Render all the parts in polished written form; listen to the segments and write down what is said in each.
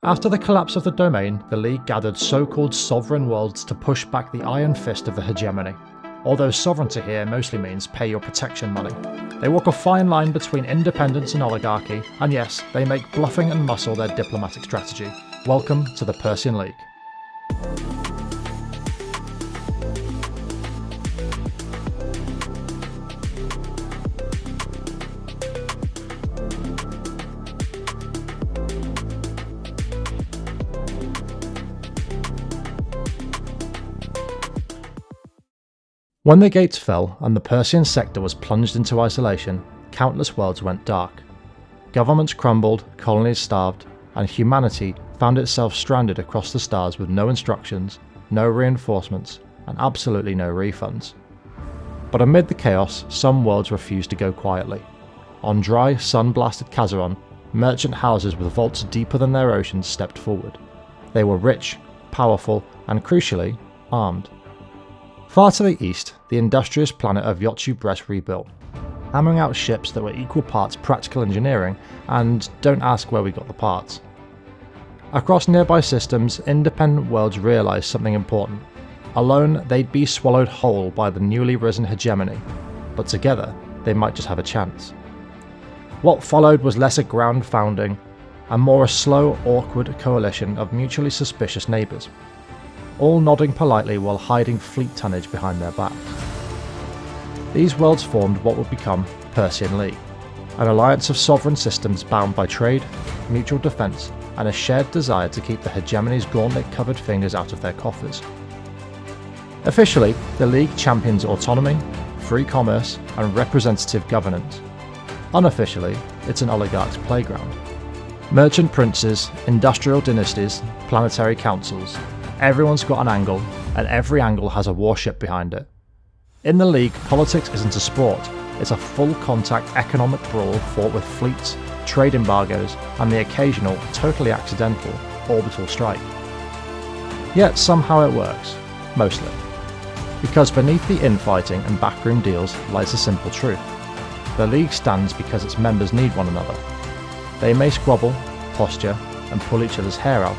After the collapse of the domain, the League gathered so-called sovereign worlds to push back the iron fist of the hegemony. Although sovereignty here mostly means pay your protection money. They walk a fine line between independence and oligarchy, and yes, they make bluffing and muscle their diplomatic strategy. Welcome to the Persean League. When the gates fell and the Persean sector was plunged into isolation, countless worlds went dark. Governments crumbled, colonies starved, and humanity found itself stranded across the stars with no instructions, no reinforcements, and absolutely no refunds. But amid the chaos, some worlds refused to go quietly. On dry, sun-blasted Kazaron, merchant houses with vaults deeper than their oceans stepped forward. They were rich, powerful, and crucially, armed. Far to the east, the industrious planet of Yotsu rebuilt, hammering out ships that were equal parts practical engineering, and don't ask where we got the parts. Across nearby systems, independent worlds realised something important. Alone, they'd be swallowed whole by the newly risen hegemony, but together, they might just have a chance. What followed was less a ground founding, and more a slow, awkward coalition of mutually suspicious neighbours, all nodding politely while hiding fleet tonnage behind their backs. These worlds formed what would become Persean League, an alliance of sovereign systems bound by trade, mutual defence, and a shared desire to keep the hegemony's gauntlet-covered fingers out of their coffers. Officially, the League champions autonomy, free commerce, and representative governance. Unofficially, it's an oligarch's playground. Merchant princes, industrial dynasties, planetary councils. Everyone's got an angle, and every angle has a warship behind it. In the League, politics isn't a sport, it's a full-contact economic brawl fought with fleets, trade embargoes, and the occasional, totally accidental, orbital strike. Yet somehow it works. Mostly. Because beneath the infighting and backroom deals lies a simple truth. The League stands because its members need one another. They may squabble, posture, and pull each other's hair out,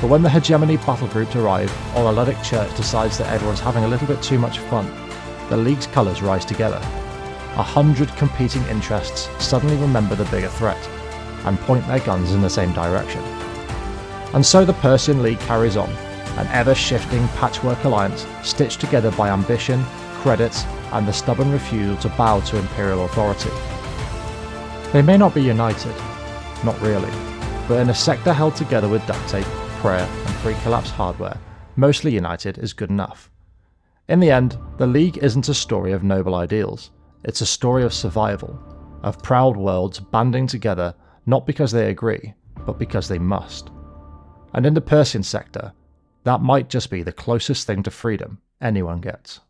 but when the hegemony battle groups arrive, or a Luddic church decides that everyone's having a little bit too much fun, the League's colours rise together. 100 competing interests suddenly remember the bigger threat, and point their guns in the same direction. And so the Persean League carries on, an ever-shifting patchwork alliance stitched together by ambition, credits, and the stubborn refusal to bow to imperial authority. They may not be united, not really, but in a sector held together with duct tape, prayer, and pre-collapse hardware, mostly united is good enough. In the end, the League isn't a story of noble ideals, it's a story of survival, of proud worlds banding together not because they agree, but because they must. And in the Persean sector, that might just be the closest thing to freedom anyone gets.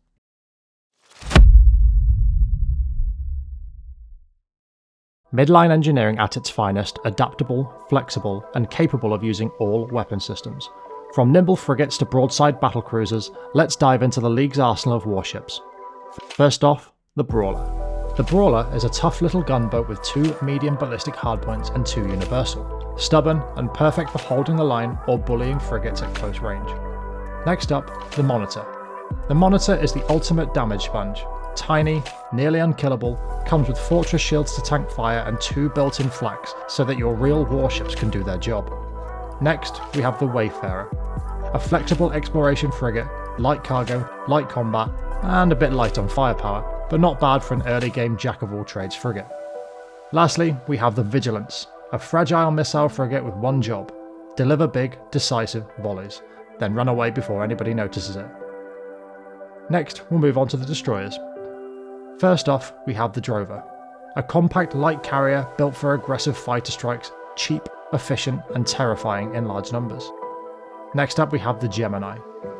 Midline engineering at its finest, adaptable, flexible, and capable of using all weapon systems. From nimble frigates to broadside battlecruisers, let's dive into the League's arsenal of warships. First off, the Brawler. The Brawler is a tough little gunboat with 2 medium ballistic hardpoints and 2 universal. Stubborn and perfect for holding the line or bullying frigates at close range. Next up, the Monitor. The Monitor is the ultimate damage sponge. Tiny, nearly unkillable, comes with fortress shields to tank fire and 2 built-in flaks so that your real warships can do their job. Next, we have the Wayfarer, a flexible exploration frigate, light cargo, light combat, and a bit light on firepower, but not bad for an early game jack-of-all-trades frigate. Lastly, we have the Vigilance, a fragile missile frigate with one job: deliver big, decisive volleys, then run away before anybody notices it. Next, we'll move on to the destroyers. First off, we have the Drover, a compact light carrier built for aggressive fighter strikes, cheap, efficient, and terrifying in large numbers. Next up we have the Gemini.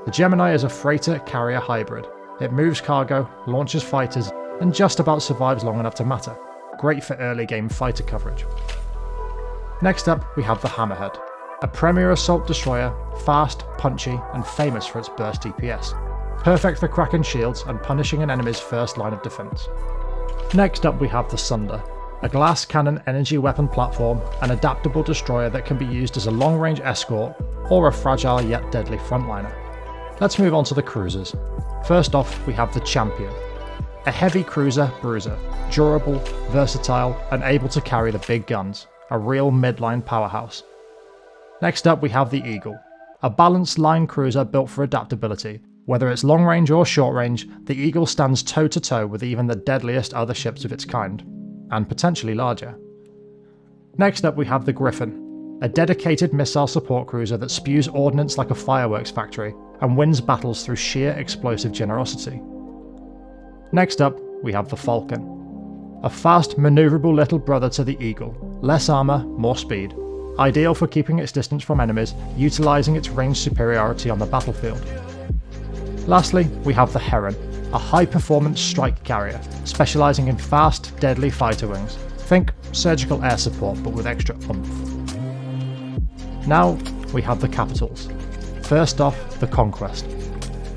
The Gemini is a freighter-carrier hybrid. It moves cargo, launches fighters, and just about survives long enough to matter. Great for early game fighter coverage. Next up we have the Hammerhead, a premier assault destroyer, fast, punchy, and famous for its burst DPS. Perfect for cracking shields and punishing an enemy's first line of defense. Next up we have the Sunder, a glass cannon energy weapon platform, an adaptable destroyer that can be used as a long-range escort or a fragile yet deadly frontliner. Let's move on to the cruisers. First off, we have the Champion, a heavy cruiser bruiser, durable, versatile, and able to carry the big guns, a real midline powerhouse. Next up we have the Eagle, a balanced line cruiser built for adaptability. Whether it's long range or short range, the Eagle stands toe to toe with even the deadliest other ships of its kind, and potentially larger. Next up we have the Griffin, a dedicated missile support cruiser that spews ordnance like a fireworks factory and wins battles through sheer explosive generosity. Next up we have the Falcon, a fast, manoeuvrable little brother to the Eagle, less armour, more speed, ideal for keeping its distance from enemies, utilising its range superiority on the battlefield. Lastly, we have the Heron, a high-performance strike carrier, specialising in fast, deadly fighter wings. Think surgical air support, but with extra oomph. Now, we have the Capitals. First off, the Conquest.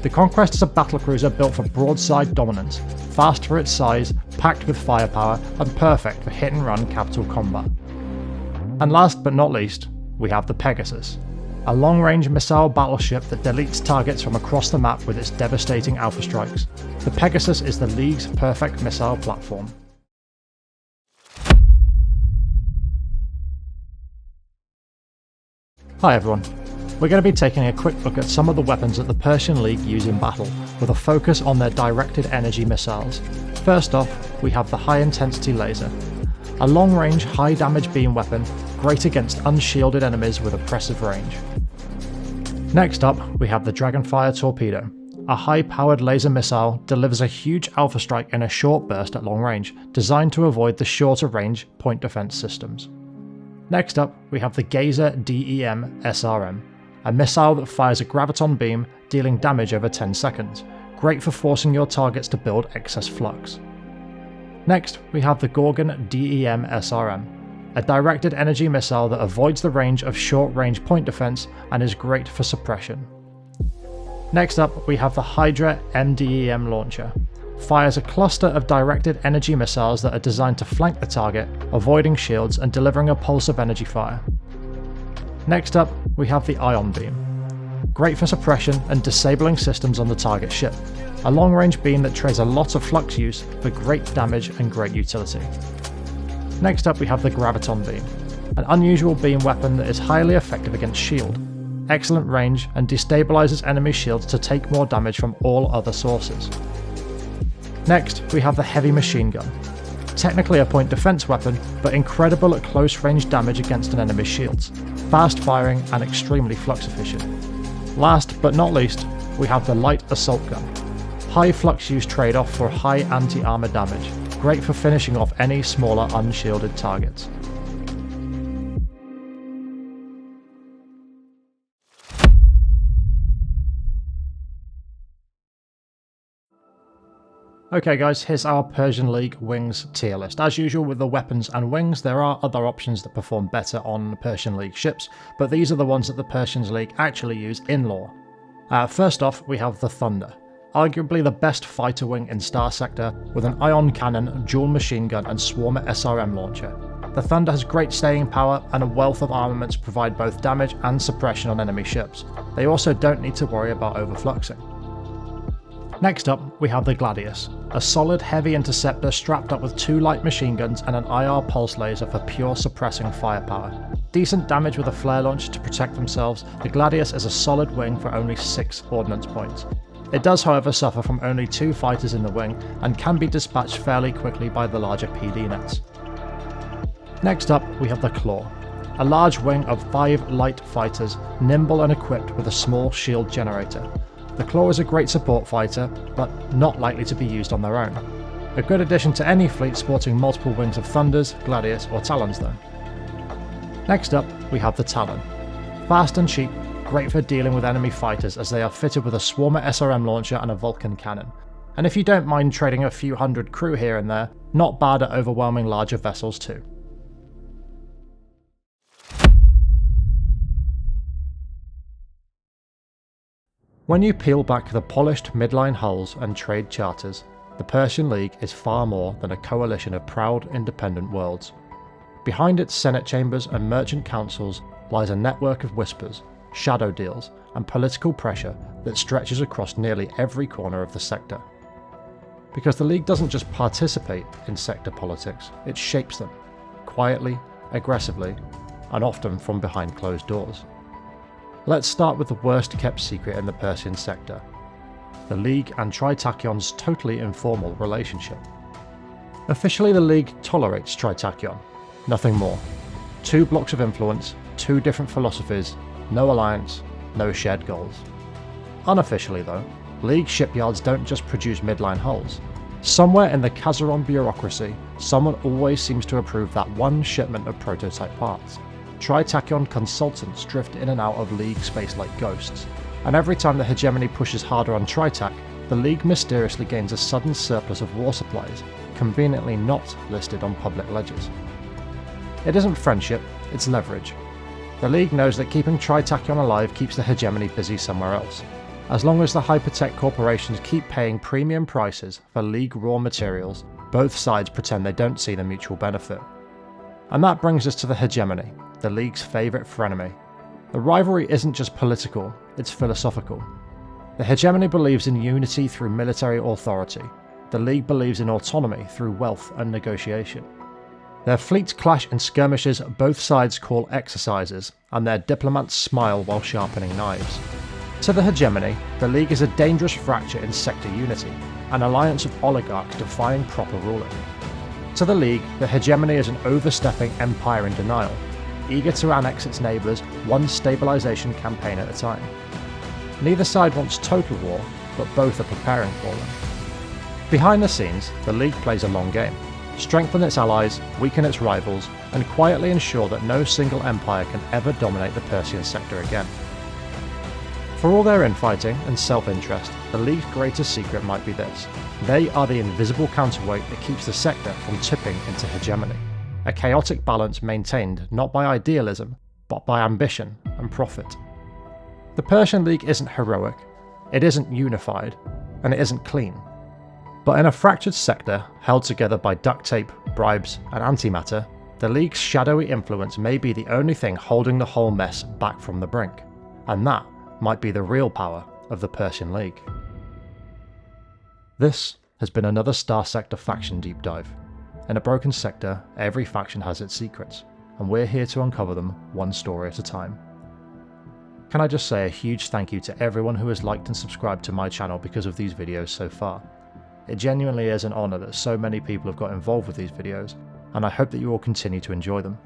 The Conquest is a battlecruiser built for broadside dominance, fast for its size, packed with firepower, and perfect for hit-and-run capital combat. And last but not least, we have the Pegasus, a long-range missile battleship that deletes targets from across the map with its devastating alpha strikes. The Pegasus is the League's perfect missile platform. Hi everyone, we're going to be taking a quick look at some of the weapons that the Persean League use in battle, with a focus on their directed energy missiles. First off, we have the High Intensity Laser, a long-range, high-damage beam weapon, great against unshielded enemies with oppressive range. Next up, we have the Dragonfire Torpedo. A high-powered laser missile delivers a huge alpha strike in a short burst at long range, designed to avoid the shorter range point defense systems. Next up, we have the Gazer DEM SRM, a missile that fires a graviton beam, dealing damage over 10 seconds, great for forcing your targets to build excess flux. Next, we have the Gorgon DEM SRM, a directed energy missile that avoids the range of short-range point defense and is great for suppression. Next up, we have the Hydra MDEM launcher. Fires a cluster of directed energy missiles that are designed to flank the target, avoiding shields and delivering a pulse of energy fire. Next up, we have the Ion Beam. Great for suppression and disabling systems on the target ship. A long-range beam that trades a lot of flux use for great damage and great utility. Next up we have the Graviton Beam, an unusual beam weapon that is highly effective against shield, excellent range and destabilizes enemy shields to take more damage from all other sources. Next we have the Heavy Machine Gun, technically a point defense weapon but incredible at close range damage against an enemy's shields, fast firing and extremely flux efficient. Last but not least, we have the Light Assault Gun, high flux use trade-off for high anti-armor damage, great for finishing off any smaller unshielded targets. Okay guys, here's our Persean League wings tier list. As usual with the weapons and wings, there are other options that perform better on Persean League ships, but these are the ones that the Persean League actually use in lore. First off, we have the Thunder. Arguably the best fighter wing in Starsector, with an ion cannon, dual machine gun and swarmer SRM launcher. The Thunder has great staying power and a wealth of armaments to provide both damage and suppression on enemy ships. They also don't need to worry about overfluxing. Next up, we have the Gladius, a solid heavy interceptor strapped up with 2 light machine guns and an IR pulse laser for pure suppressing firepower. Decent damage with a flare launcher to protect themselves, the Gladius is a solid wing for only 6 ordnance points. It does however suffer from only 2 fighters in the wing and can be dispatched fairly quickly by the larger PD nets. Next up we have the Claw, a large wing of 5 light fighters, nimble and equipped with a small shield generator. The Claw is a great support fighter, but not likely to be used on their own. A good addition to any fleet sporting multiple wings of Thunders, Gladius or Talons though. Next up we have the Talon, fast and cheap, great for dealing with enemy fighters as they are fitted with a swarmer SRM launcher and a Vulcan cannon. And if you don't mind trading a few hundred crew here and there, not bad at overwhelming larger vessels too. When you peel back the polished midline hulls and trade charters, the Persean League is far more than a coalition of proud, independent worlds. Behind its Senate chambers and merchant councils lies a network of whispers, shadow deals, and political pressure that stretches across nearly every corner of the sector. Because the League doesn't just participate in sector politics, it shapes them, quietly, aggressively, and often from behind closed doors. Let's start with the worst kept secret in the Persean sector: the League and Tritachion's totally informal relationship. Officially, the League tolerates Tritachyon, nothing more. 2 blocks of influence, 2 different philosophies, no alliance, no shared goals. Unofficially though, League shipyards don't just produce midline hulls. Somewhere in the Kazaron bureaucracy, someone always seems to approve that one shipment of prototype parts. Tritachyon consultants drift in and out of League space like ghosts, and every time the hegemony pushes harder on Tritach, the League mysteriously gains a sudden surplus of war supplies, conveniently not listed on public ledgers. It isn't friendship, it's leverage. The League knows that keeping Tritachyon alive keeps the hegemony busy somewhere else. As long as the hypertech corporations keep paying premium prices for League raw materials, both sides pretend they don't see the mutual benefit. And that brings us to the hegemony, the League's favourite frenemy. The rivalry isn't just political, it's philosophical. The hegemony believes in unity through military authority. The League believes in autonomy through wealth and negotiation. Their fleets clash in skirmishes both sides call exercises, and their diplomats smile while sharpening knives. To the hegemony, the League is a dangerous fracture in sector unity, an alliance of oligarchs defying proper ruling. To the League, the hegemony is an overstepping empire in denial, eager to annex its neighbours one stabilisation campaign at a time. Neither side wants total war, but both are preparing for them. Behind the scenes, the League plays a long game. Strengthen its allies, weaken its rivals, and quietly ensure that no single empire can ever dominate the Persean sector again. For all their infighting and self-interest, the League's greatest secret might be this: they are the invisible counterweight that keeps the sector from tipping into hegemony, a chaotic balance maintained not by idealism, but by ambition and profit. The Persean League isn't heroic, it isn't unified, and it isn't clean. But in a fractured sector, held together by duct tape, bribes, and antimatter, the League's shadowy influence may be the only thing holding the whole mess back from the brink, and that might be the real power of the Persean League. This has been another Starsector faction deep dive. In a broken sector, every faction has its secrets, and we're here to uncover them one story at a time. Can I just say a huge thank you to everyone who has liked and subscribed to my channel because of these videos so far. It genuinely is an honour that so many people have got involved with these videos, and I hope that you all continue to enjoy them.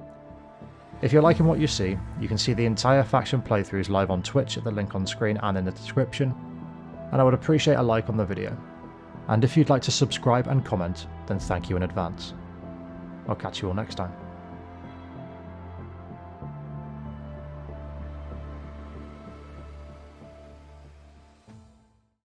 If you're liking what you see, you can see the entire faction playthroughs live on Twitch at the link on screen and in the description, and I would appreciate a like on the video. And if you'd like to subscribe and comment, then thank you in advance. I'll catch you all next time.